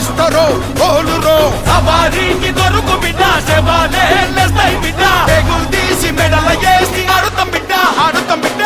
ఇస్తరో కోలురో సవారీకి దొరుకు బిడ్డ శవాలే లేస్తాయి బిడ్డ పేగులు తీసి మెడల వేసి ఆడుతాం బిడ్డ ఆడుతాం బిడ్డ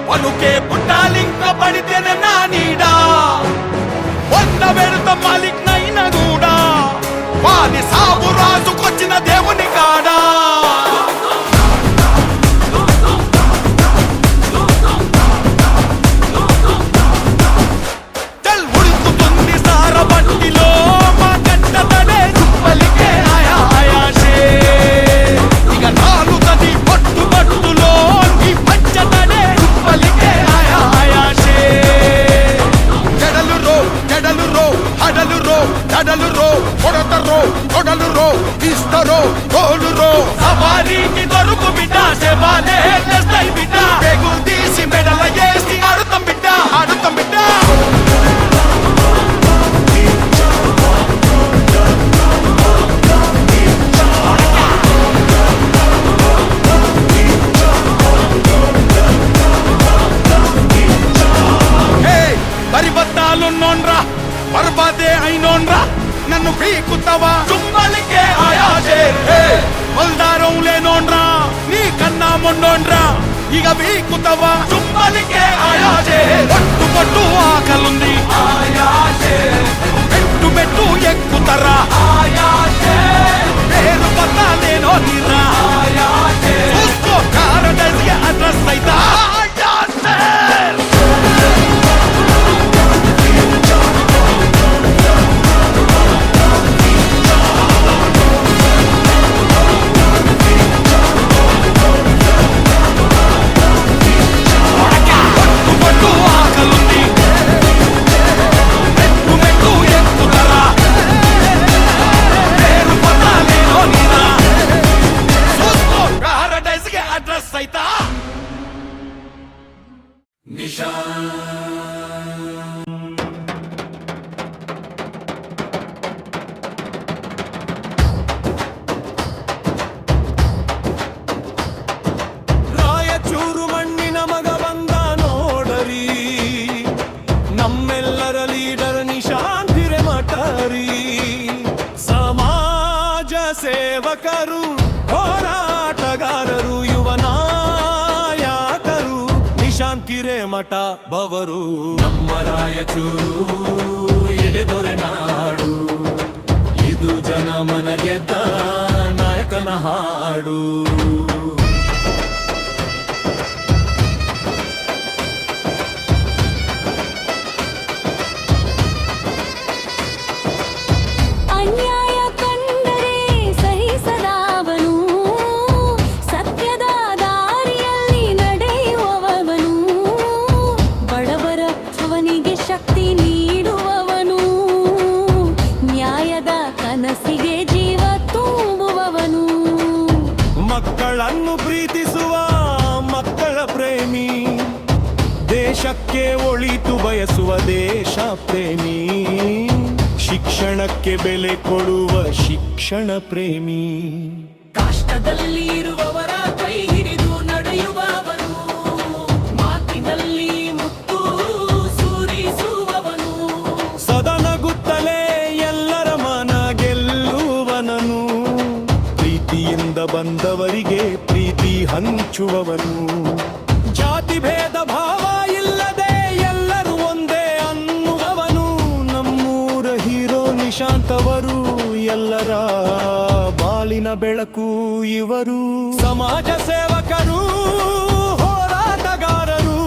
పలుకే పుట్టాలింక పడితేనే నా నీడా వంద వెళుత మాలిక్నైన కూడా వాని సాగు రాజుకొచ్చిన దేవుని కాడా చల్ ఉడుకుతుంది సారబట్టిలో మా గడ్డతనే చుప్పలికే ఆయా ఆయాషే ఇక నాలుగది పట్టుబట్టులో నీ పచ్చదనే చుప్పలికే ఆయా ఆయాషే జడలు రో హడలు రో జడలు రో కొడలు రో ఇస్తరో కోలు రో సవారీకి దొరుకు బిడ్డ శవాలే లేస్తాయి బిడ్డ పేగులు తీసి మెడల వేసి ఆడుతాం బిడ్డ ఆడుతాం బిడ్డ పరిబద్ధాలున్నోన్రా బర్బాదే అయినోన్రా నన్ను పీకుతావా చుమ్మలికే ఆయాజే మొల్దారం లేనోన్రా నీ కన్నా మొండోన్రా ఇక పీకుతావా చుమ్మలికే ఆయాజే పట్టు ఆకలుంది ఆయాజే పెట్టు ఎక్కుతరా ఆయాజే పేరు బద్దాలేనో నీరా ఆయాజే చూసుకో కారడైజ్ಗೆ అడ్రస్ అయితా ఆయాజే ರಾಯಚೂರು ಮಣ್ಣಿನ ಮಗ ಬಂದ ನೋಡರಿ ನಮ್ಮೆಲ್ಲರ ಲೀಡರ್ ನಿಶಾಂತ್ ಹಿರೇಮಠರಿ ಸಮಾಜ ಸೇವಕರು ಹೋರಾಟಗಾರರು ಯುವ ನಾಯಕರು ನಿಶಾಂತ್ ಹಿರೇಮಠ ಬವರು ನಮ್ಮ ರಾಯಚೂರು ಎಡೆದೊರೆ ನಾಡು ಇದು ಜನಮನ ಗೆದ್ದ ನಾಯಕನ ಹಾಡು ಮಕ್ಕಳನ್ನು ಪ್ರೀತಿಸುವ ಮಕ್ಕಳ ಪ್ರೇಮಿ ದೇಶಕ್ಕೆ ಒಳಿತು ಬಯಸುವ ದೇಶ ಪ್ರೇಮಿ ಶಿಕ್ಷಣಕ್ಕೆ ಬೆಲೆ ಕೊಡುವ ಶಿಕ್ಷಣ ಪ್ರೇಮಿ ಕಷ್ಟದಲ್ಲಿ ಇರುವವರ ಕೈ ಹಿಡಿದು ನಡೆಯುವವನು ಮಾತಿನಲ್ಲಿ ಮುತ್ತು ಸುರಿಸುವವನು ಸದಾ ನಗುತ್ತಲೇ ಎಲ್ಲರ ಮನ ಗೆಲ್ಲುವನನು ಪ್ರೀತಿಯಿಂದ ಬಂದವರಿಗೆ ಪ್ರೀತಿ ಹಂಚುವವನು ಜಾತಿ ಭೇದ ಭಾವ ಇಲ್ಲದೆ ಎಲ್ಲರೂ ಒಂದೇ ಅನ್ನುವವನು ನಮ್ಮೂರ ಹೀರೋ ನಿಶಾಂತ್ ಅವರು ಎಲ್ಲರ ಬಾಳಿನ ಬೆಳಕು ಇವರು ಸಮಾಜ ಸೇವಕರು ಹೋರಾಟಗಾರರು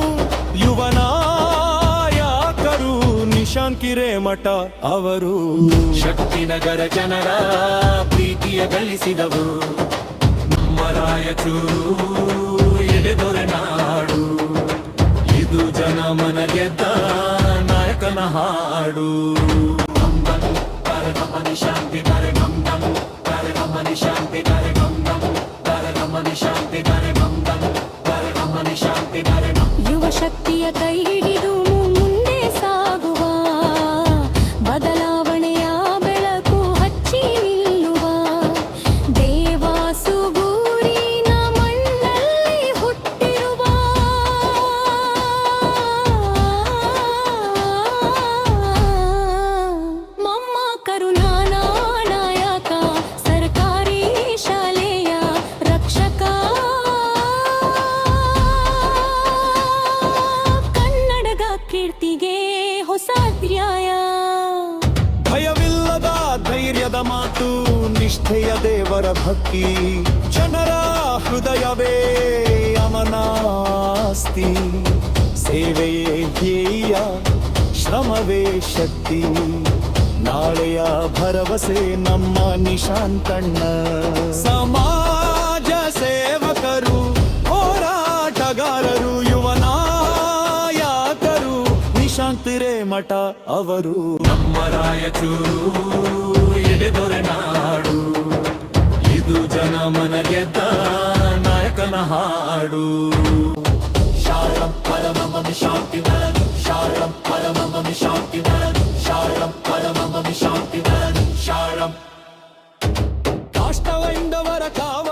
ಯುವ ನಾಯಕರು ನಿಶಾಂತ್ ಹಿರೇಮಠ ಅವರು ಶಕ್ತಿನಗರ ಜನರ ಪ್ರೀತಿಯ ಗಳಿಸಿದವರು ನಮ್ಮ ರಾಯಚೂರು ಎಡೆದೊರೆ ನಾಡು ಇದು ಜನಮನ ಗೆದ್ದ ನಾಯಕನ ಹಾಡು ಶಾಂತಿ ದರೆ ಗಮ್ ಗಮ್ ದರೆ ಗಮನಿ ಶಾಂತಿ ದರೆ ಗಮ್ ಗಮ್ ದರೆ ಗಮನಿ ಶಾಂತಿ ದರೆ ಗಮ್ ಗಮ್ ದರೆ ಗಮನಿ ಶಾಂತಿ ದರೆ ಗಮ್. ಯುವ ಶಕ್ತಿಯ ಕೈ ಹಿಡಿದು ಮುಂದೆ ಸಾಗುವ ಬದಲಾವಣೆಯ ಬೆಳಕು ಹಚ್ಚಿ ನಿಲ್ಲುವ ದೇವಾಸುಗೂರಿನ ಮಣ್ಣಲ್ಲಿ ಹುಟ್ಟಿರುವ ಮಮ್ಮ ಕರುಣಾನ ನಾಯಕ ಸರ್ಕಾರಿ ಶಾಲೆಯ ರಕ್ಷಕ ಕನ್ನಡಗ ಕೀರ್ತಿಗೆ ಹೊಸ ಅಧ್ಯಾಯ ಭಯವಿಲ್ಲದ ಧೈರ್ಯದ ಮಾತು ನಿಷ್ಠೆಯ ದೇವರ ಭಕ್ತಿ ಜನರ ಹೃದಯವೇ ಅಮನಾಸ್ತಿ ಸೇವೆಯೇ ಧ್ಯೇಯ ಶ್ರಮವೇ ಶಕ್ತಿ ನಾಳೆಯ ಭರವಸೆ ನಮ್ಮ ನಿಶಾಂತಣ್ಣ ಸಮಾಜ ಸೇವಕರು ಹೋರಾಟಗಾರರು ಯುವ ನಾಯಕರು ನಿಶಾಂತ್ ಹಿರೇಮಠ ಅವರು ನಮ್ಮ ರಾಯಚೂರು ಎಡೆದೊರೆ ನಾಡು ಇದು ಜನಮನ ಗೆದ್ದ ನಾಯಕನ ಹಾಡು ಶಾರಂ ಪರಮಮ ಶಾಂತಿ ವರದು ಶಾರಂ ಪರಮಮ ಶಾಂತಿ ವರದು ಶಾರಂ ಪರಮಮ ಶಾಂತಿ ವರದು ಶಾರಂ ಕಾಷ್ಟವೆಂದವರ ಕಾವ